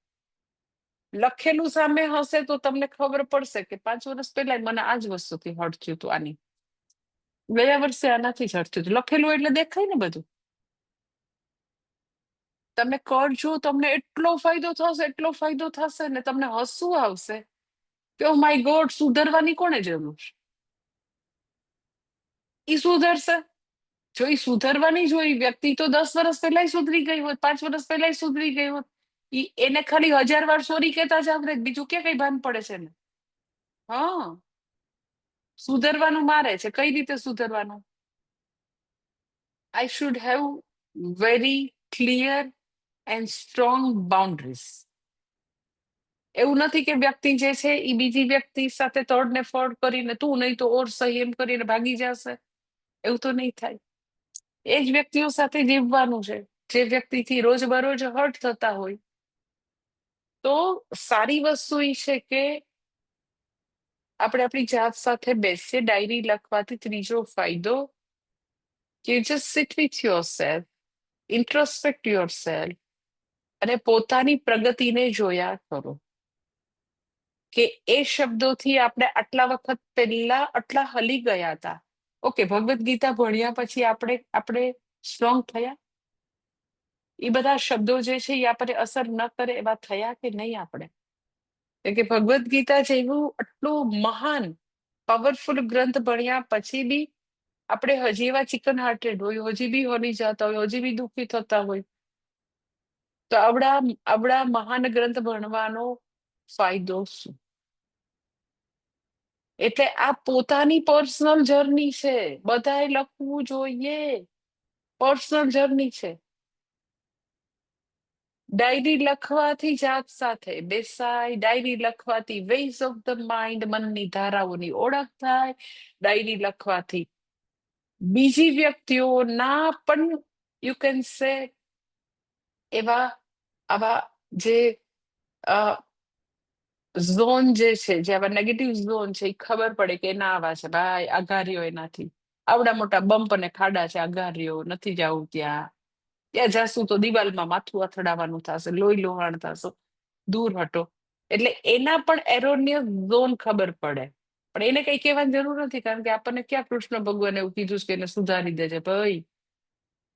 લખેલું સામે હશે તો તમને ખબર પડશે કે 5 વર્ષ પહેલા મને આ જ વસ્તુથી હર્ટ થયું હતું, આની ગયા વર્ષે આનાથી જ હર્ટ થયું હતું. લખેલું એટલે દેખાય ને બધું. તમે કરજો, તમને એટલો ફાયદો થશે, એટલો ફાયદો થશે ને, તમને હસવું આવશે કે ઓ માય ગોડ, સુધરવાની કોને જરૂર છે? ઈ સુધરશે. જો ઈ સુધરવાની જ હોય વ્યક્તિ, તો 10 વર્ષ પહેલા સુધરી ગઈ હોત, 5 વર્ષ પહેલા સુધરી ગઈ હોત. એને ખાલી 1000 વાર સોરી કહેતા જ આવડે, બીજું ક્યાં કઈ ભાન પડે છે ને? હા, સુધરવાનું મારે છે. કઈ રીતે સુધરવાનું? I should have very clear and strong boundaries. એવું નથી કે વ્યક્તિ જે છે એ બીજી વ્યક્તિ સાથે તોડને ફોડ કરીને તું નહીં તો ઓર સહી એમ કરીને ભાગી જશે. એવું તો નહીં થાય. એ જ વ્યક્તિઓ સાથે જીવવાનું છે જે વ્યક્તિથી રોજબરોજ હર્ટ થતા હોય. તો સારી વસ્તુ એ છે કે આપણે આપણી જાત સાથે બેસીએ. ડાયરી લખવાથી ત્રીજો ફાયદો કે just sit with yourself, introspect yourself અને પોતાની પ્રગતિને જોયા કરો કે એ શબ્દોથી આપણે આટલા વખત પહેલા આટલા હલી ગયા હતા. ઓકે, ભગવદ્ ગીતા ભણ્યા પછી આપણે સ્ટ્રોંગ થયા? એ બધા શબ્દો જે છે એ આપણે અસર ન કરે એવા થયા કે નહીં આપણે? કે ભગવદ્ ગીતા જેવું આટલું મહાન પાવરફુલ ગ્રંથ ભણ્યા પછી બી આપણે હજી એવા ચિકન હાર્ટેડ હોય, હજી બી હલી જતા હોય, હજી બી દુઃખી થતા હોય, તો આવડા મહાન ગ્રંથ ભણવાનો ફાયદો શું? એટલે આ પોતાની પર્સનલ જર્ની છે. બધાએ લખવું જોઈએ. પર્સનલ જર્ની છે. ડાયરી લખવાથી જાત સાથે બેસાય. ડાયરી લખવાથી વેઝ ઓફ ધ માઇન્ડ, મનની ધારાઓની ઓળખ થાય. ડાયરી લખવાથી બીજી વ્યક્તિઓના પણ યુ કેન સે એવા આવા જે ઝોન જે છે, જે આવા નેગેટિવ ઝોન છે, એ ખબર પડે કે ના આવા છે ભાઈ, આઘાર્યો એનાથી. આવડા મોટા બમ્પ અને ખાડા છે, આઘાર્યો નથી જવું ત્યાં. ત્યાં જાશું તો દિવાલમાં માથું અથડાવાનું થશે, લોહી લોહાણ થશે, દૂર હટો. એટલે એના પણ એરોનિયસ ઝોન ખબર પડે. પણ એને કઈ કહેવાની જરૂર નથી, કારણ કે આપણને ક્યાં કૃષ્ણ ભગવાન એવું કીધું છે કે એને સુધારી દેજે ભાઈ.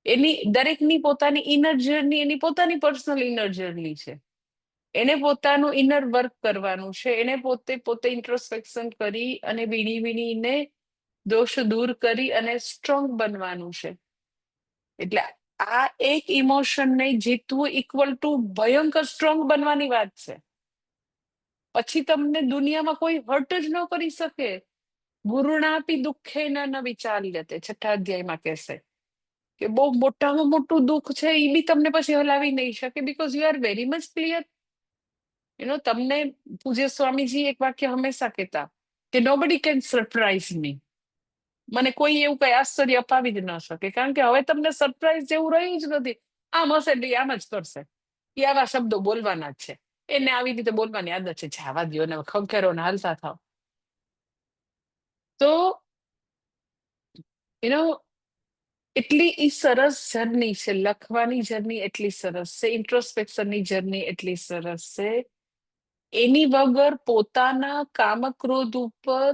એની દરેકની પોતાની ઇનર જર્ની, એની પોતાની પર્સનલ ઇનર જર્ની છે. એને પોતાનું ઇનર વર્ક કરવાનું છે. એને પોતે ઇન્ટ્રોસ્પેક્શન કરી અને વીણીને દોષ દૂર કરી અને સ્ટ્રોંગ બનવાનું છે. એટલે આ એક ઇમોશનને જીતવું ઇક્વલ ટુ ભયંકર સ્ટ્રોંગ બનવાની વાત છે. પછી તમને દુનિયામાં કોઈ હર્ટ જ ન કરી શકે. ગુરુણાપી દુઃખે ન વિચાર લેતે, 6ઠા અધ્યાયમાં કહેશે કે બહુ મોટામાં મોટું દુઃખ છે એ બી તમને પછી હલાવી નહીં શકે, because you are very much clear. તમને પૂજ્ય સ્વામીજી એક વાક્ય હંમેશા કહેતા કે નોબડી કેન સરપ્રાઈઝ મી. મને કોઈ એવું કઈ આશ્ચર્ય અપાવી જ ન શકે, કારણ કે હવે તમને સરપ્રાઈઝ જેવું રહ્યું જ નથી. આમ હશે એટલે આમ જ કરશે. એ આવા શબ્દો બોલવાના જ છે. એને આવી રીતે બોલવાની આદત છે. જાવા દ્યો ને, ખંખેરો ને હાલતા થાવ. તો એટલી ઈ સરસ જર્ની છે. લખવાની જર્ની એટલી સરસ છે. ઇન્ટ્રોસ્પેક્શનની જર્ની એટલી સરસ છે. એની વગર પોતાના કામક્રોધ ઉપર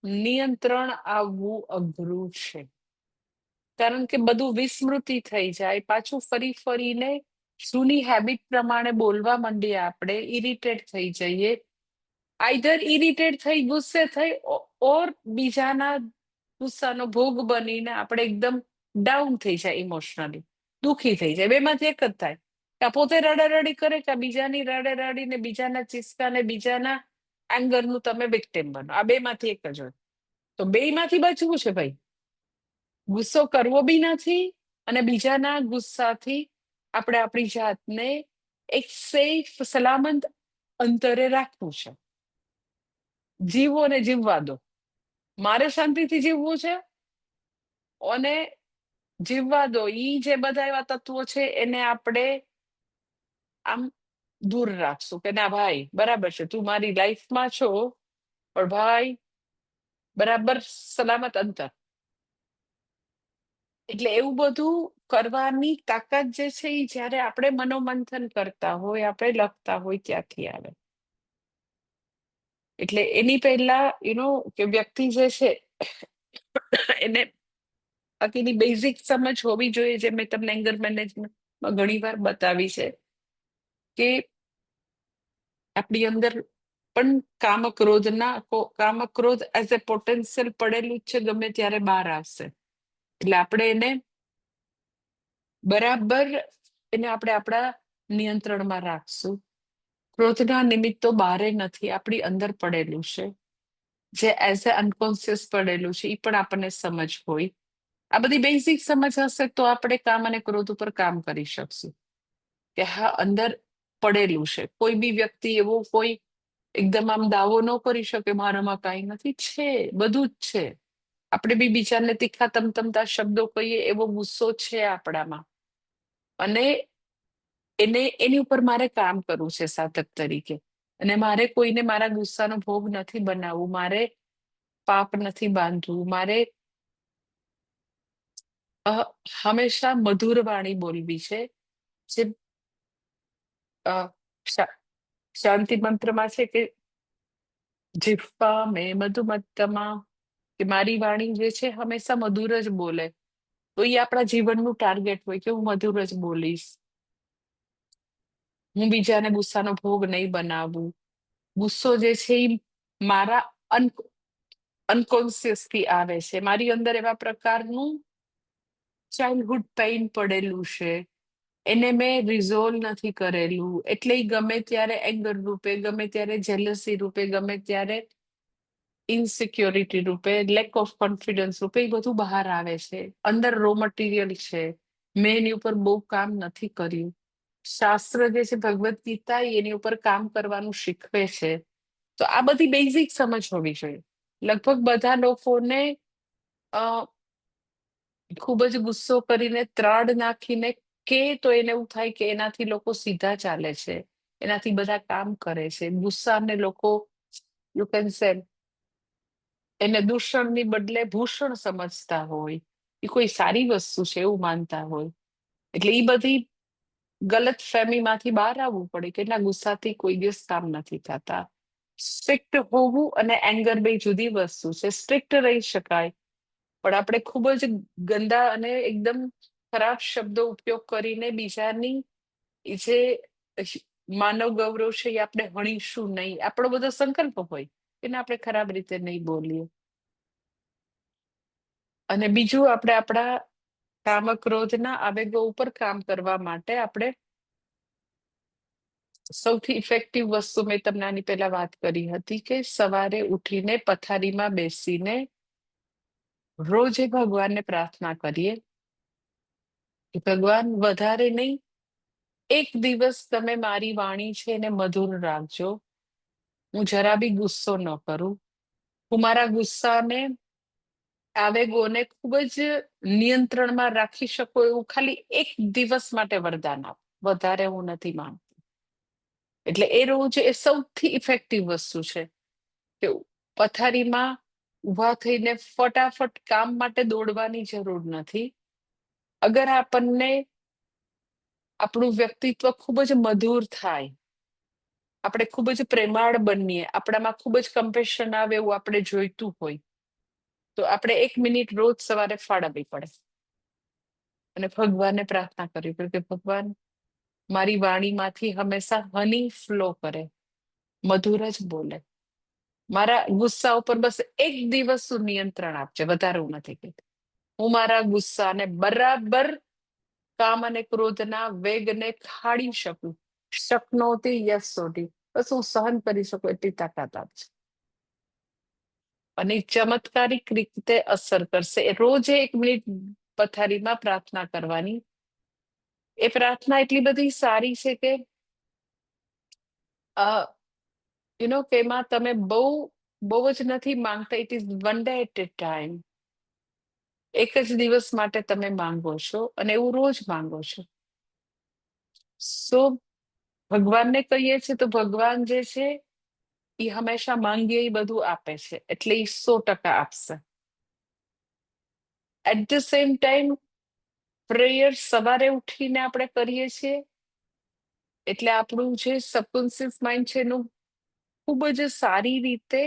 નિયંત્રણ આવવું અઘરું છે. કારણ કે બધું વિસ્મૃતિ થઈ જાય. પાછું ફરીને જૂની હેબિટ પ્રમાણે બોલવા માંડીએ. આપણે ઇરિટેટ થઈ જઈએ. આઈધર ઇરિટેટ થઈ, ગુસ્સે થઈ, ઓર બીજાના ગુસ્સાનો ભોગ બનીને આપણે એકદમ ડાઉન થઈ જાય, ઇમોશનલી દુઃખી થઈ જાય. બેમાંથી એક જ થાય. કાં પોતે રડારડી કરે, કાં બીજાની રડારડીને, બીજાના ચિસ્કાને, બીજાના એંગરનું તમે વિક્ટિમ બનો. આ બેમાંથી એક જ હોય. તો બેમાંથી બચવું છે ભાઈ. ગુસ્સો કરવો બી નથી અને બીજાના ગુસ્સાથી આપણે આપણી જાતને એક સેફ, સલામત અંતરે રાખવું છે. જીવો અને જીવવા દો. મારે શાંતિથી જીવવું છે અને જીવવા દો. ઈ જે બધા એવા તત્વો છે એને આપણે આમ દૂર રાખશું કે ના ભાઈ બરાબર છે, તું મારી લાઈફમાં છો, પણ ભાઈ બરાબર સલામત અંતર. એટલે એવું બધું કરવાની તાકાત જે છે એ જયારે આપણે મનોમંથન કરતા હોય, આપણે લખતા હોય ત્યાંથી આવે. એટલે એની પહેલા કે વ્યક્તિ જે છે એને બાકીની બેઝિક સમજ હોવી જોઈએ, જે મેં તમને એંગર મેનેજમેન્ટમાં ઘણી વાર બતાવી છે કે આપણી અંદર પણ કામક્રોધ એઝ એ પોટેન્શિયલ પડેલું જ છે, ગમે ત્યારે બહાર આવશે. એટલે આપણે એને આપણે આપણા નિયંત્રણમાં રાખશું. ક્રોધના નિમિત્તો બારે નથી, આપણી અંદર પડેલું છે, જે એઝ એ અનકોન્શિયસ પડેલું છે. એ પણ આપણને સમજ હોય. આ બધી બેઝિક સમજ હશે તો આપણે કામ અને ક્રોધ ઉપર કામ કરી શકશું કે હા અંદર પડેલું છે. કોઈ બી વ્યક્તિ એવો કોઈ એકદમ આમ દાવો ન કરી શકે મારામાં કાંઈ નથી, છે, બધું જ છે. આપણે બી બીજાને તીખા તમતમતા શબ્દો કહીએ એવો ગુસ્સો છે આપણામાં, અને એની ઉપર મારે કામ કરવું છે સાધક તરીકે. અને મારે કોઈને મારા ગુસ્સાનો ભોગ નથી બનાવવું, મારે પાપ નથી બાંધવું, મારે અ, હંમેશા મધુર વાણી બોલવી છે. જે અ, શા- શાંતિ મંત્રમાં છે કે જીહ્વા મે મધુમત્તમા, કે મારી વાણી જે છે હંમેશા મધુર જ બોલે. તો એ આપણા જીવનનું ટાર્ગેટ હોય કે હું મધુર જ બોલીશ, હું બીજાને ગુસ્સાનો ભોગ નહીં બનાવું. ગુસ્સો જે છે એ મારા અનકોન્શિયસ થી આવે છે, મારી અંદર એવા પ્રકારનું ચાઇલ્ડહુડ પેઇન પડેલું છે, એને મેં રિઝોલ્વ નથી કરેલું, એટલે ઈ ગમે ત્યારે એંગર રૂપે, ગમે ત્યારે જેલસી રૂપે, ગમે ત્યારે ઇનસિક્યોરિટી રૂપે, લેક ઓફ કોન્ફિડન્સ રૂપે એ બધું બહાર આવે છે. અંદર રો મટીરિયલ છે, મેં એની ઉપર બહુ કામ નથી કર્યું. શાસ્ત્ર જે છે ભગવદ્ ગીતા એની ઉપર કામ કરવાનું શીખવે છે. તો આ બધી બેઝિક સમજ હોવી જોઈએ. લગભગ બધા લોકોને અ ખૂબ જ ગુસ્સો કરીને ત્રાડ નાખીને કે તો એને એવું થાય કે એનાથી લોકો સીધા ચાલે છે, એનાથી બધા કામ કરે છે. ગુસ્સાને લોકો યુ કેન સે એને દૂષણની બદલે ભૂષણ સમજતા હોય, એ કોઈ સારી વસ્તુ છે એવું માનતા હોય. એટલે એ બધી ગલત ફેમીમાંથી બહાર આવવું પડે કે ના, ગુસ્સાથી કોઈ દિવસ કામ નથી થતા. સ્ટ્રિક્ટ હોવું અને એંગર બે જુદી વસ્તુ છે. સ્ટ્રિક્ટ રહી શકાય, પણ આપણે ખૂબ જ ગંદા અને એકદમ ખરાબ શબ્દો ઉપયોગ કરીને બીજાની જે માનવ ગૌરવ છે એ આપણે હણીશું નહીં. આપણો બધો સંકલ્પ હોય એને આપણે ખરાબ રીતે નહીં બોલીએ. અને બીજું, આપણે આપણા કામ ક્રોધના આવેગો ઉપર કામ કરવા માટે આપણે સૌથી ઇફેક્ટિવ વસ્તુ મેં તમને આની પહેલા વાત કરી હતી કે સવારે ઉઠીને પથારીમાં બેસીને રોજે ભગવાનને પ્રાર્થના કરીએ કે ભગવાન વધારે નહીં, એક દિવસ તમે મારી વાણી છે એને મધુર રાખજો, હું જરા બી ગુસ્સો ન કરું, હું મારા ગુસ્સાને આવેગોને ખૂબ જ નિયંત્રણમાં રાખી શકો એવું ખાલી એક દિવસ માટે વરદાન આપ, વધારે હું નથી માંગતી. એટલે એ રોજ એ સૌથી ઇફેક્ટિવ વસ્તુ છે કે પથારીમાં ઊભા થઈને ફટાફટ કામ માટે દોડવાની જરૂર નથી. અગર આપણને આપણું વ્યક્તિત્વ ખૂબ જ મધુર થાય, આપણે ખૂબ જ પ્રેમાળ બનીએ, આપણામાં ખૂબ જ કમ્પેશન આવે એવું આપણે જોઈતું હોય, તો આપણે 1 મિનિટ રોજ સવારે ફાળવવી પડે અને ભગવાનને પ્રાર્થના કરવી પડે કે ભગવાન મારી વાણીમાંથી હંમેશા હની ફ્લો કરે, મધુર જ બોલે. મારા ગુસ્સા ઉપર બસ એક દિવસ નિયંત્રણ આપજે, વધારે હું નથી કહેતી. હું મારા ગુસ્સાને બરાબર કામ અને ક્રોધના વેગને ખાડી શકું. શકનોતી યસોટી, બસ હું સહન કરી શકું એટલી તાકાત આપજે. અને ચમત્કારિક રીતે અસર કરશે. રોજે 1 મિનિટ પથારીમાં પ્રાર્થના કરવાની. એ પ્રાર્થના એટલી બધી સારી છે કે કે એમાં તમે બહુ જ નથી માંગતા. It is one day at a time. એક જ દિવસ માટે તમે માંગો છો અને એવું રોજ માંગો છો. સો ભગવાનને કહીએ છીએ તો ભગવાન જે છે એ હંમેશા માંગીએ એ બધું આપે છે, એટલે એ 100% આપશે. At the same time prayer સવારે ઉઠીને આપણે કરીએ છીએ એટલે આપણું જે સબકોન્શિયસ માઇન્ડ છે એનું ખૂબ જ સારી રીતે,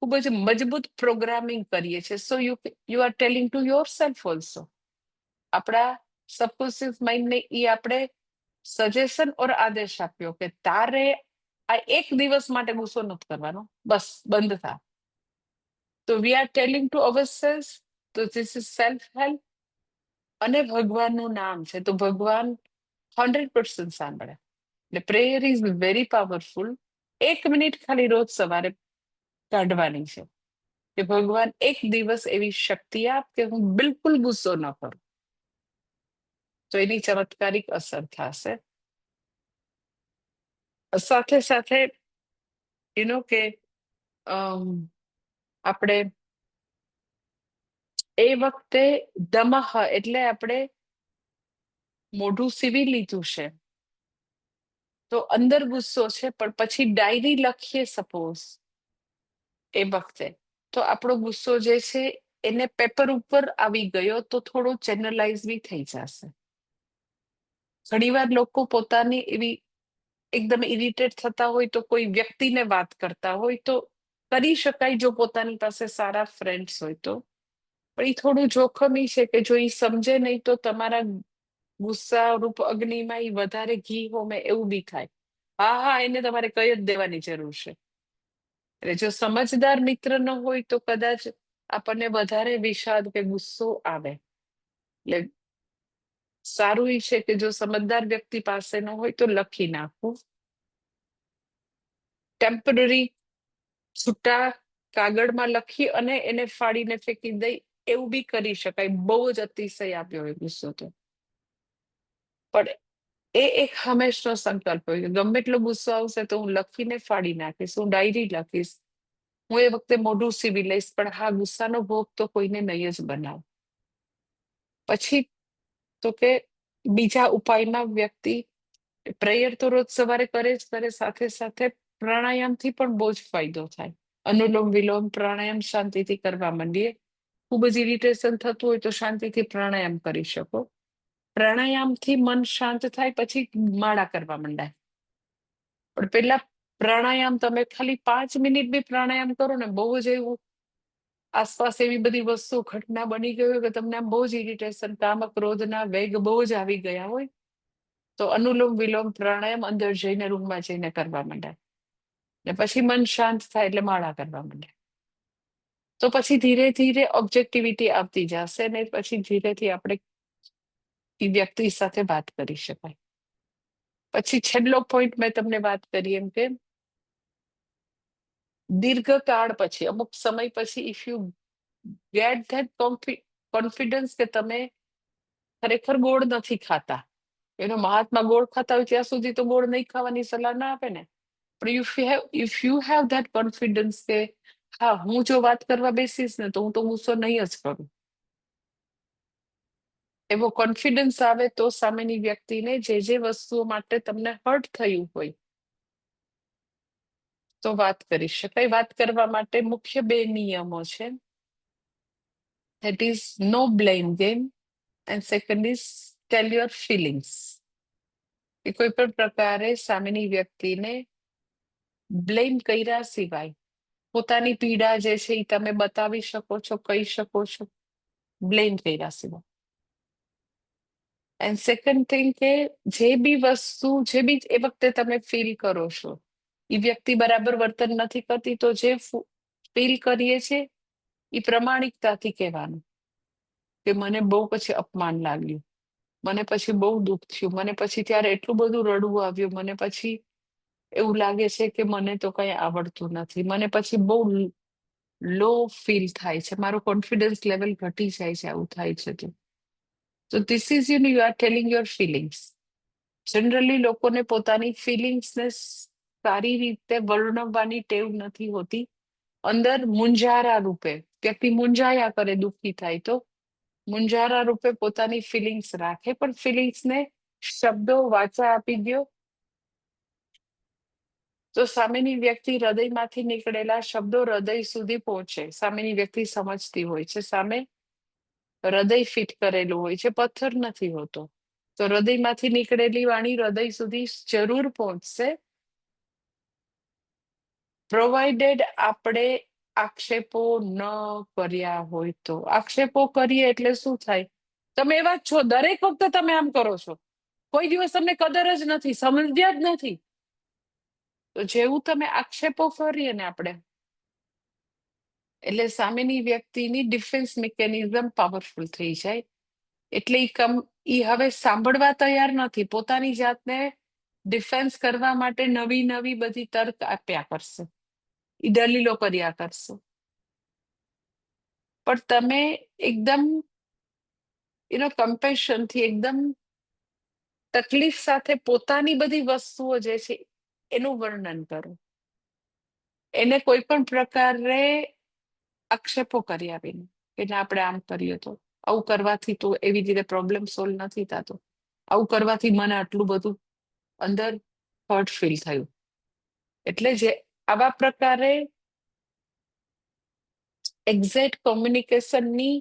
ખૂબ જ મજબૂત પ્રોગ્રામિંગ કરીએ છીએ. So you are telling to your self also. આપણા સબકોન્શિયસ માઇન્ડને એ આપણે સજેશન ઓર આદેશ આપ્યો કે તારે આ એક દિવસ માટે ગુસ્સો નથી કરવાનો, બસ બંધ થા. તો we are telling to our self, તો ધીસ ઇઝ સેલ્ફ હેલ્પ. અને ભગવાનનું નામ છે તો ભગવાન 100% સાંભળે. એટલે prayer is very powerful. 1 minute ખાલી રોજ સવારે કાઢવાની છે. કે ભગવાન એક દિવસ એવી શક્તિ આપ કે હું બિલકુલ ગુસ્સો ન કરું, તો એની ચમત્કારિક અસર થશે. સાથે સાથે કે આપણે એ વખતે દમહ એટલે આપણે મોઢું સીવી લીધું છે, તો અંદર ગુસ્સો છે, પણ પછી ડાયરી લખીએ સપોઝ એ વખતે, તો આપણો ગુસ્સો જે છે એને પેપર ઉપર આવી ગયો તો થોડો ચેનલાઇઝ બી થઈ જશે. ઘણીવાર લોકો પોતાની એવી એકદમ ઇરિટેટ થતા હોય તો કોઈ વ્યક્તિને વાત કરતા હોય તો કરી શકાય જો પોતાની પાસે સારા ફ્રેન્ડ્સ હોય તો, પણ એ થોડું જોખમી છે કે જો એ સમજે નહીં તો તમારા ગુસ્સા રૂપ અગ્નિમાં ઈ વધારે ઘી હોમે એવું બી થાય. હા, એને તમારે કહી જ દેવાની જરૂર છે. એટલે જો સમજદાર મિત્ર ન હોય તો કદાચ આપણને વધારે વિષાદ કે ગુસ્સો આવે. એટલે સારું ઈ છે કે જો સમજદાર વ્યક્તિ પાસે ન હોય તો લખી નાખવું. ટેમ્પરરી છૂટા કાગળમાં લખી અને એને ફાડીને ફેંકી દઈ એવું બી કરી શકાય, બહુ જ અતિશય આપ્યો હોય ગુસ્સો તો. પણ એ એક હંમેશનો સંકલ્પ હોય કે ગમે એટલો ગુસ્સો આવશે તો હું લખીને ફાડી નાખીશ, હું ડાયરી લખીશ, હું એ વખતે મોઢું સીવી લઈશ, પણ હા ગુસ્સાનો ભોગ તો કોઈને નહીં જ બનાવ. પછી તો કે બીજા ઉપાયમાં વ્યક્તિ પ્રેયર તો રોજ સવારે કરે જ કરે, સાથે સાથે પ્રાણાયામથી પણ બહુ જ ફાયદો થાય. અનુલોમ વિલોમ પ્રાણાયામ શાંતિથી કરવા માંડીએ. ખૂબ જ ઇરિટેશન થતું હોય તો શાંતિથી પ્રાણાયામ કરી શકો. પ્રાણાયામથી મન શાંત થાય પછી માળા કરવા માંડાય. પણ પેલા પ્રાણાયામ તમે ખાલી 5 મિનિટ બી પ્રાણાયામ કરો ને, બહુ જ એવું આસપાસ એવી બધી વસ્તુ ઘટના બની ગઈ હોય કે તમને આમ બહુ જ ઇરિટેશન, કામ ક્રોધના વેગ બહુ જ આવી ગયા હોય, તો અનુલોમ વિલોમ પ્રાણાયામ અંદર જઈને રૂમમાં જઈને કરવા માંડાય. ને પછી મન શાંત થાય એટલે માળા કરવા માંડાય. તો પછી ધીરે ધીરે ઓબ્જેક્ટિવિટી આવતી જશે ને પછી ધીરેથી આપણે એ વ્યક્તિ સાથે વાત કરી શકાય. પછી છેલ્લો પોઈન્ટ મેં તમને વાત કરી એમ કે દીર્ઘકાળ પછી અમુક સમય પછી if you get that confidence કે તમે ખરેખર ગોળ નથી ખાતા, એનો મહાત્મા ગોળ ખાતા હોય ત્યાં સુધી તો ગોળ નહીં ખાવાની સલાહ ના આપે ને, પણ if you have that confidence કે હા હું જો વાત કરવા બેસીશ ને તો હું તો ગુસ્સો નહીં જ કરું, એવો કોન્ફિડન્સ આવે તો સામેની વ્યક્તિને જે વસ્તુઓ માટે તમને હર્ટ થયું હોય તો વાત કરી શકાય. વાત કરવા માટે મુખ્ય 2 નિયમો છે. That is no blame game and second is tell your feelings. કે કોઈ પણ પ્રકારે સામેની વ્યક્તિને બ્લેમ કર્યા સિવાય પોતાની પીડા જે છે એ તમે બતાવી શકો છો, કહી શકો છો, બ્લેમ કર્યા સિવાય. એન્ડ સેકન્ડ થિંગ કે જે બી વસ્તુ જે બી એ વખતે તમે ફીલ કરો છો એ વ્યક્તિ બરાબર વર્તન નથી કરતી તો જે ફીલ કરીએ છે એ પ્રમાણિકતાથી કહેવાનું કે મને બહુ પછી અપમાન લાગ્યું, મને પછી બહુ દુઃખ થયું, મને પછી ત્યારે એટલું બધું રડવું આવ્યું, મને પછી એવું લાગે છે કે મને તો કઈ આવડતું નથી, મને પછી બહુ લો ફીલ થાય છે, મારો કોન્ફિડન્સ લેવલ ઘટી જાય છે, આવું થાય છે. તો this is you are telling your feelings. Generally લોકોને પોતાની ફિલિંગ્સને સારી રીતે વર્ણવવાની ટેવ નથી હોતી. અંદર મુંજારા રૂપે વ્યક્તિ મુંજાયા કરે, દુઃખી થાય તો મુંજારા રૂપે પોતાની ફિલિંગ્સ રાખે, પણ ફિલિંગ્સને શબ્દો વાચા આપી દો તો સામેની વ્યક્તિ હૃદયમાંથી નીકળેલા શબ્દો હૃદય સુધી પહોંચે. સામેની વ્યક્તિ સમજતી હોય છે, સામે હૃદય ફિટ કરેલું હોય છે, પથ્થર નથી હોતો. તો હૃદયમાંથી નીકળેલી વાણી હૃદય સુધી જરૂર પહોંચશે, પ્રોવાઇડેડ આપણે આક્ષેપો ન કર્યા હોય તો. આક્ષેપો કરીએ એટલે શું થાય, તમે એવા જ છો, દરેક વખતે તમે આમ કરો છો, કોઈ દિવસ તમને કદર જ નથી, સમજ્યા જ નથી. તો જેવું તમે આક્ષેપો કરીએ ને આપણે એટલે સામેની વ્યક્તિની ડિફેન્સ મિકેનિઝમ પાવરફુલ થઈ જાય. એટલે ઈ હવે સાંભળવા તૈયાર નથી, પોતાની જાતને ડિફેન્સ કરવા માટે નવી નવી બધી તર્ક આપ્યા કરશે, ઈ દલીલો કર્યા કરશે. પણ તમે એકદમ કમ્પેશનથી, એકદમ તકલીફ સાથે પોતાની બધી વસ્તુઓ જે છે એનું વર્ણન કરો. એને કોઈ પણ પ્રકારે આક્ષેપો કરી આવીને કે ના, આપણે આમ કરીએ તો, આવું કરવાથી તો એવી રીતે પ્રોબ્લેમ સોલ્વ નથી થતો, આવું કરવાથી મને આટલું બધું અંદર હર્ટ ફીલ થયું. એટલે જે આવા પ્રકારે એક્ઝેક્ટ કોમ્યુનિકેશનની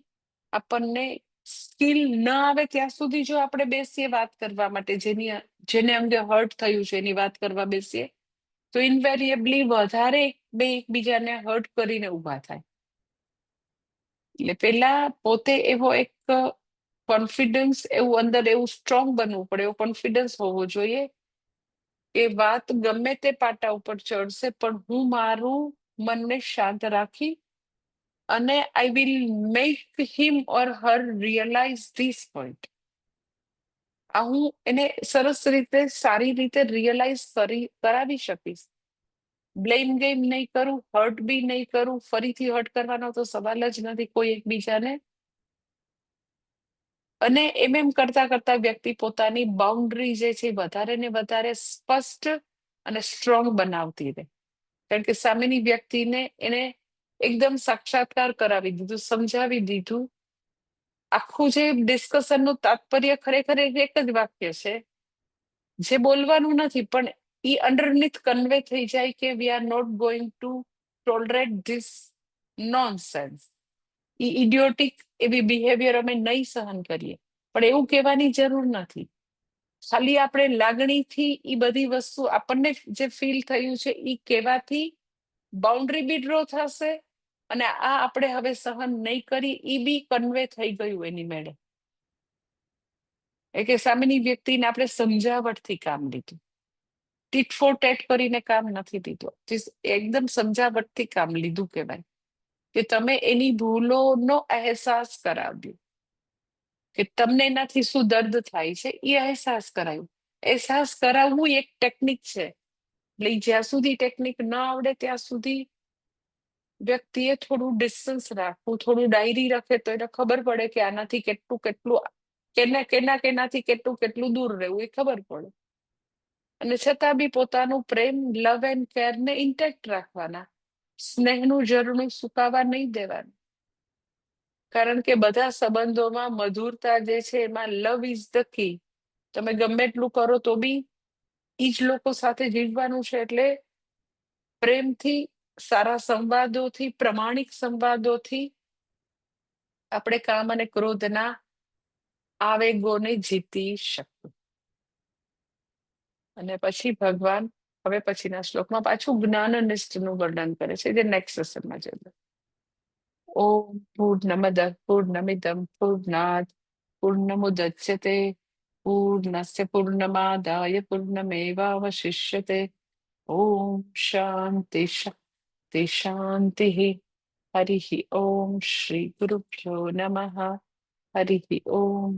આપણને સ્કિલ ન આવે ત્યાં સુધી જો આપણે બેસીએ વાત કરવા માટે, જેને અંગે હર્ટ થયું છે એની વાત કરવા બેસીએ, તો ઇન્વેરિયેબલી વધારે બે એકબીજાને હર્ટ કરીને ઊભા થાય. એટલે પેલા પોતે એવો એક કોન્ફિડન્સ, એવું અંદર એવું સ્ટ્રોંગ બનવું પડે, એવો કોન્ફિડન્સ હોવો જોઈએ કે વાત ગમે તે પાટા ઉપર ચડશે પણ હું મારું મનને શાંત રાખી અને I will make him or her realise this point. આ હું એને સરસ રીતે, સારી રીતે રિયલાઇઝ કરાવી શકીશ. બ્લેમ ગેમ નહીં કરું, હર્ટ બી નહીં કરું, ફરીથી હર્ટ કરવાનો તો સવાલ જ નથી કોઈ એકબીજાને. અને એમ કરતા કરતા વ્યક્તિ પોતાની બાઉન્ડ્રી જે છે વધારે ને વધારે સ્પષ્ટ અને સ્ટ્રોંગ બનાવતી રહે. કારણ કે સામેની વ્યક્તિને એને એકદમ સાક્ષાત્કાર કરાવી દીધું, સમજાવી દીધું. આખું જે ડિસ્કશનનું તાત્પર્ય ખરેખર એક જ વાક્ય છે, જે બોલવાનું નથી પણ ઈ અંડરનીથ કન્વે થઈ જાય કે we are not going to tolerate this nonsense. ઈ ઇડિયોટિક એવી બિહેવિયર અમે નહીં સહન કરીએ. પણ એવું કહેવાની જરૂર નથી. ખાલી આપણે લાગણીથી ઈ બધી વસ્તુ, આપણને જે ફીલ થયું છે ઈ કહેવાથી બાઉન્ડ્રી બી ડ્રો થશે અને આ આપણે હવે સહન નહીં કરી ઈ બી કન્વે થઈ ગયું એની મેળે. એ કે સામેની વ્યક્તિને આપણે સમજાવટથી કામ લીધું, ટીટ ફોર ટેટ કરીને કામ નથી લીધું, એકદમ સમજાવટથી કામ લીધું કહેવાય. કે તમે એની ભૂલોનો અહેસાસ કરાવ્યો, કે તમને એનાથી શું દર્દ થાય છે એ અહેસાસ કરાયું. અહેસાસ કરાવવું એક ટેકનિક છે. એટલે જ્યાં સુધી ટેકનિક ન આવડે ત્યાં સુધી વ્યક્તિએ થોડું ડિસ્ટન્સ રાખવું, થોડું ડાયરી રાખે તો એને ખબર પડે કે આનાથી કેનાથી કેટલું દૂર રહેવું એ ખબર પડે. અને છતાં બી પોતાનું પ્રેમ, લવ એન્ડ કેર ને ઇન્ટેક્ટ રાખવાના, સ્નેહનું ઝરણું સુકાવા નહીં દેવાનું. કારણ કે બધા સંબંધોમાં મધુરતા જે છે એમાં લવ ઇઝ ધ કી. તમે ગમે એટલું કરો તો બી ઈ જ લોકો સાથે જીવવાનું છે. એટલે પ્રેમથી, સારા સંવાદોથી, પ્રમાણિક સંવાદોથી આપણે કામ અને ક્રોધના આવેગોને જીતી શકીએ. અને પછી ભગવાન હવે પછીના શ્લોકમાં પાછું જ્ઞાન નિષ્ઠનું વર્ણન કરે છે, જે નેક્સ્ટ સેશનમાં જોઈએ. ઓમ પૂર્ણમદ પૂર્ણમિદમ પૂર્ણાત પૂર્ણમુદચ્યતે પૂર્ણસ્ય પૂર્ણમાદાય પૂર્ણમેવાવશિષ્યતે. ઓમ શાંતિ શાંતિ શાંતિ. હરિ ઓમ. શ્રી ગુરુભ્યો નમઃ. હરિ ઓમ.